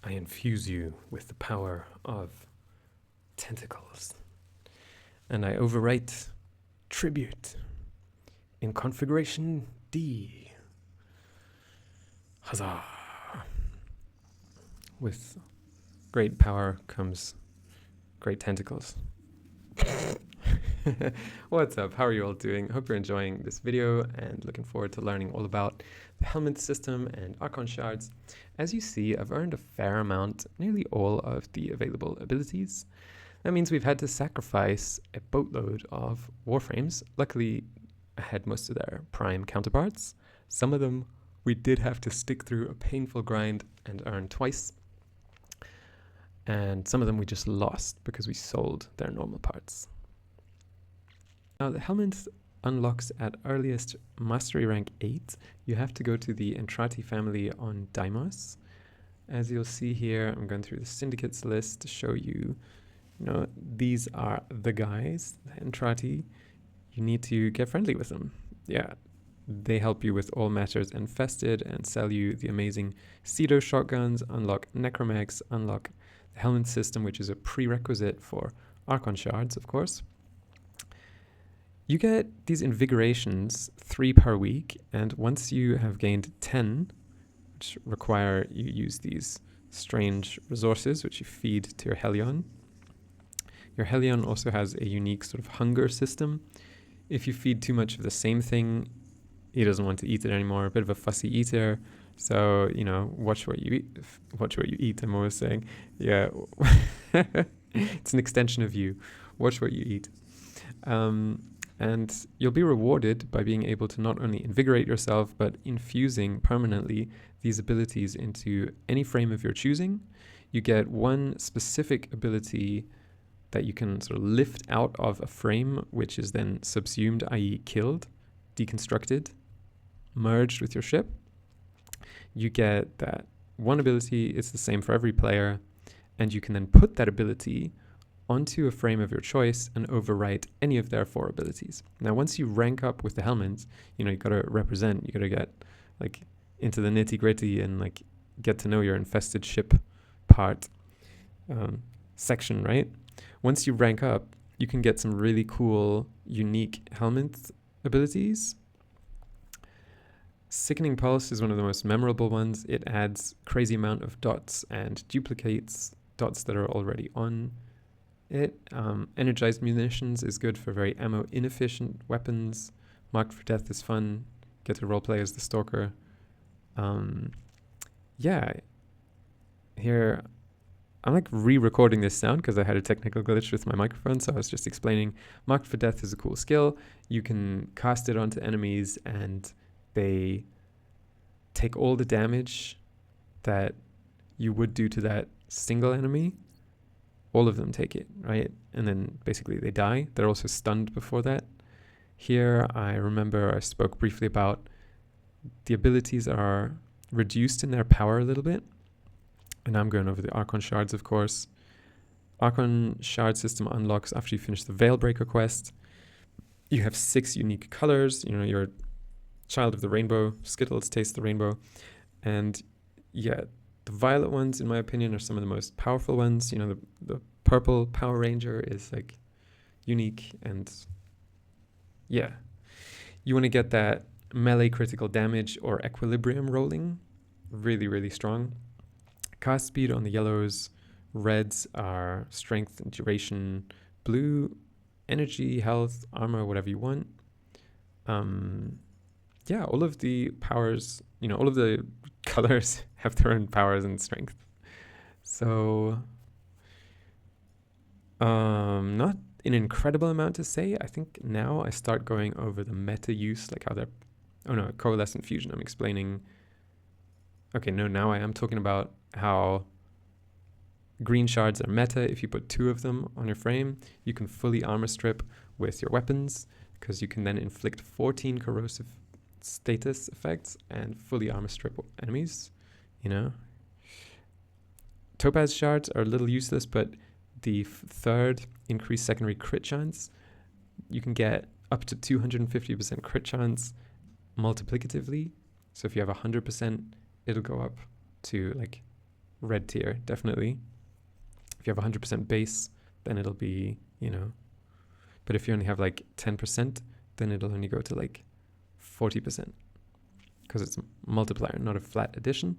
I infuse you with the power of tentacles, and I overwrite tribute in configuration D. Huzzah! With great power comes great tentacles. What's up? How are you all doing? Hope you're enjoying this video and looking forward to learning all about the Helminth system and Archon Shards. As you see, I've earned a fair amount, nearly all of the available abilities. That means we've had to sacrifice a boatload of Warframes. Luckily, I had most of their prime counterparts. Some of them we did have to stick through a painful grind and earn twice. And some of them we just lost because we sold their normal parts. Now the Helminth unlocks at earliest Mastery rank 8. You have to go to the Entrati family on Deimos. As you'll see here, I'm going through the syndicates list to show you, these are the guys, the Entrati. You need to get friendly with them. Yeah, they help you with all matters infested and sell you the amazing Cedo shotguns, unlock necromags, unlock the Helminth system, which is a prerequisite for Archon Shards, of course. You get these invigorations 3 per week, and once you have gained 10, which require you use these strange resources, which you feed to your Hellion. Your Hellion also has a unique sort of hunger system. If you feed too much of the same thing, he doesn't want to eat it anymore. A bit of a fussy eater. So, watch what you eat. Watch what you eat, I'm always saying. Yeah, it's an extension of you. Watch what you eat. And you'll be rewarded by being able to not only invigorate yourself, but infusing permanently these abilities into any frame of your choosing. You get one specific ability that you can sort of lift out of a frame, which is then subsumed, i.e. killed, deconstructed, merged with your ship. You get that one ability, it's the same for every player, and you can then put that ability onto a frame of your choice and overwrite any of their 4 abilities. Now, once you rank up with the Helminth, you gotta represent, you gotta get into the nitty gritty and get to know your infested ship part section, right? Once you rank up, you can get some really cool, unique Helminth abilities. Sickening Pulse is one of the most memorable ones. It adds crazy amount of dots and duplicates dots that are already on it. Energized Munitions is good for very ammo inefficient weapons. Marked for Death is fun. Get to roleplay as the Stalker. Yeah. Here, I'm re-recording this sound because I had a technical glitch with my microphone, so I was just explaining. Marked for Death is a cool skill. You can cast it onto enemies and they take all the damage that you would do to that single enemy. All of them take it, right? And then basically they die. They're also stunned before that. Here, I remember I spoke briefly about the abilities are reduced in their power a little bit. And I'm going over the Archon Shards, of course. Archon Shard system unlocks after you finish the Veilbreaker quest. You have 6 unique colors. You're a child of the rainbow. Skittles taste the rainbow. And yeah, the violet ones, in my opinion, are some of the most powerful ones. The purple Power Ranger is unique, and yeah, you want to get that melee critical damage or equilibrium rolling really, really strong. Cast speed on the yellows. Reds are strength and duration. Blue, energy, health, armor, whatever you want. Yeah, all of the powers, all of the colors have their own powers and strength. So, not an incredible amount to say. I think now I start going over the meta use, how they're, coalescent fusion. I'm explaining. Okay, no, now I am talking about how green shards are meta. If you put 2 of them on your frame, you can fully armor strip with your weapons, because you can then inflict 14 corrosive status effects and fully armor strip enemies. Topaz shards are a little useless, but the 3rd increased secondary crit chance, you can get up to 250% crit chance multiplicatively. So if you have 100%, it'll go up to red tier, definitely. If you have 100% base, then it'll be, you know, but if you only have like 10%, then it'll only go to like 40% because it's multiplier, not a flat addition.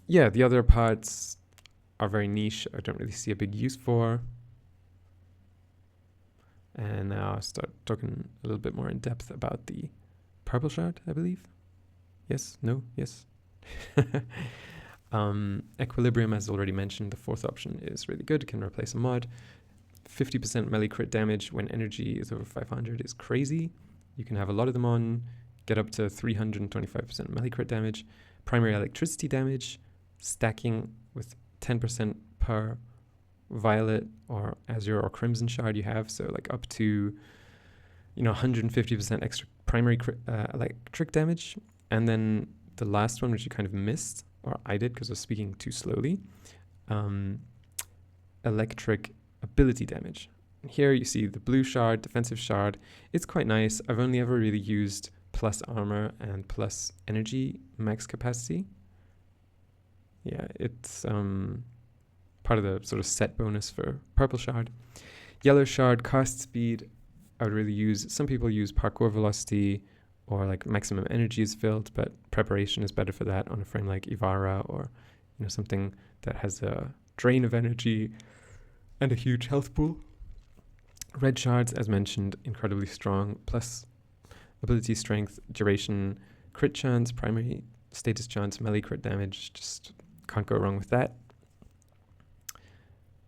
Yeah, the other parts are very niche. I don't really see a big use for. And now I'll start talking a little bit more in depth about the purple shard, I believe. Yes, no, yes. Equilibrium, as already mentioned, the fourth option is really good. It can replace a mod. 50% melee crit damage when energy is over 500 is crazy. You can have a lot of them on, get up to 325% melee crit damage. Primary electricity damage, stacking with 10% per violet or azure or crimson shard you have, so like up to, you know, 150% extra primary electric damage. And then the last one, which you kind of missed, or I did because I was speaking too slowly, electric ability damage. And here you see the blue shard, defensive shard. It's quite nice. I've only ever really used plus armor and plus energy max capacity. Yeah, it's part of the sort of set bonus for purple shard. Yellow shard, cast speed, I would really use. Some people use parkour velocity or like maximum energy is filled, but preparation is better for that on a frame like Ivara, or, you know, something that has a drain of energy and a huge health pool. Red shards, as mentioned, incredibly strong, plus ability strength, duration, crit chance, primary status chance, melee crit damage, just can't go wrong with that.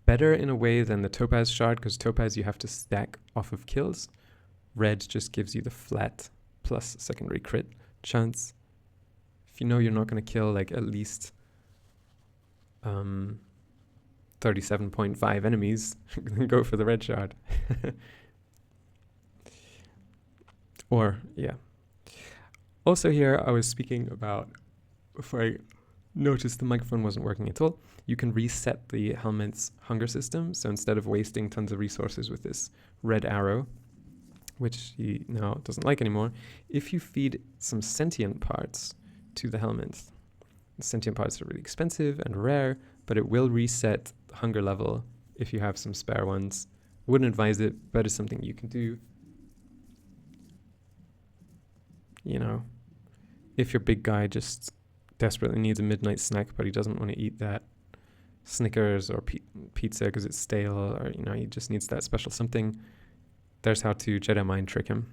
Better in a way than the topaz shard, because topaz you have to stack off of kills. Red just gives you the flat plus secondary crit chance. If you know you're not going to kill like at least 37.5 enemies, then go for the red shard. Or, yeah. Also here, I was speaking about, before I noticed the microphone wasn't working at all, you can reset the Helminth's hunger system. So instead of wasting tons of resources with this red arrow, which he now doesn't like anymore, if you feed some sentient parts to the Helminth, the sentient parts are really expensive and rare, but it will reset the hunger level if you have some spare ones. Wouldn't advise it, but it's something you can do. You know, if your big guy just desperately needs a midnight snack, but he doesn't want to eat that Snickers or pizza because it's stale, or, you know, he just needs that special something, there's how to Jedi mind trick him.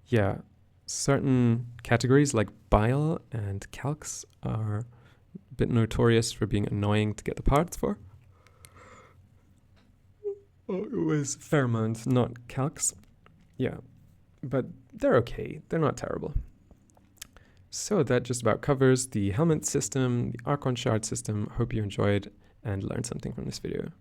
Yeah, certain categories like bile and calx are a bit notorious for being annoying to get the parts for. Oh, it was pheromones, not calx. Yeah, but they're okay. They're not terrible. So that just about covers the Helminth system, the Archon Shard system. Hope you enjoyed and learned something from this video.